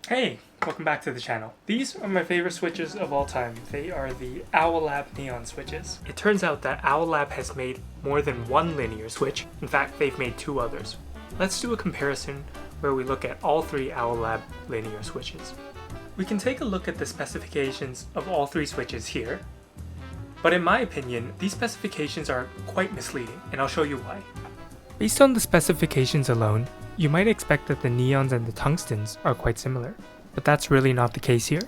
Hey, welcome back to the channel. These are my favorite switches of all time. They are the Owlab neon switches. It turns out that Owlab has made more than one linear switch. In fact, they've made two others. Let's do a comparison where we look at all three Owlab linear switches. We can take a look at the specifications of all three switches here. But in my opinion, these specifications are quite misleading, and I'll show you why. Based on the specifications alone, you might expect that the neons and the tungstens are quite similar, but that's really not the case here.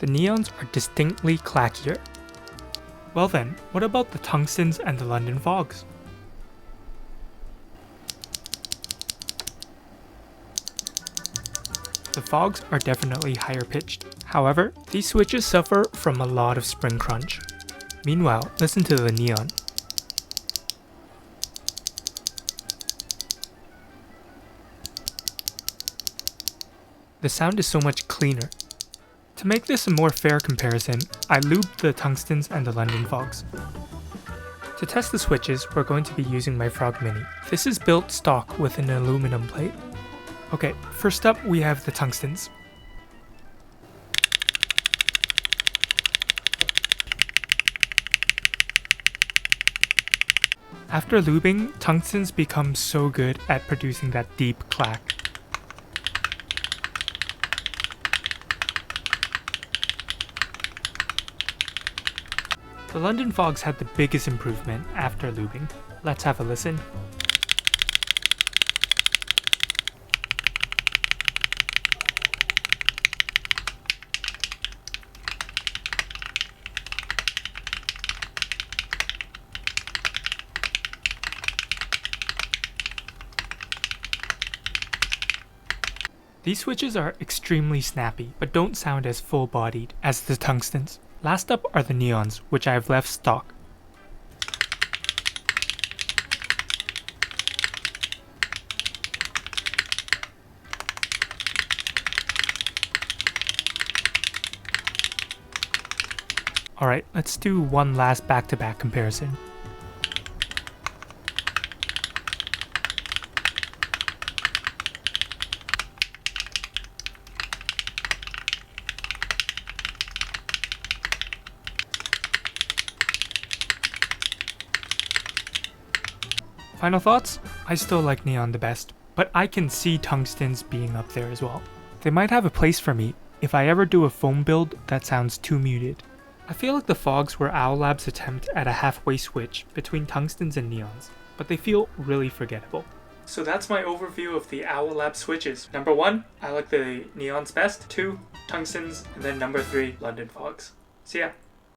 The neons are distinctly clackier. Well then, what about the tungstens and the London fogs? The fogs are definitely higher pitched. However, these switches suffer from a lot of spring crunch. Meanwhile, listen to the neon. The sound is so much cleaner. To make this a more fair comparison, I lubed the tungstens and the London fogs. To test the switches, we're going to be using my Frog Mini. This is built stock with an aluminum plate. Okay, first up we have the tungstens. After lubing, tungstens become so good at producing that deep clack. The London fogs had the biggest improvement after lubing. Let's have a listen. These switches are extremely snappy, but don't sound as full-bodied as the tungstens. Last up are the neons, which I have left stock. Alright, let's do one last back-to-back comparison. Final thoughts? I still like neon the best, but I can see tungstens being up there as well. They might have a place for me if I ever do a foam build that sounds too muted. I feel like the fogs were Owlab's attempt at a halfway switch between tungstens and neons, but they feel really forgettable. So that's my overview of the Owlab switches. Number 1, I like the neons best, 2, tungstens, and then number 3, London fogs. See ya!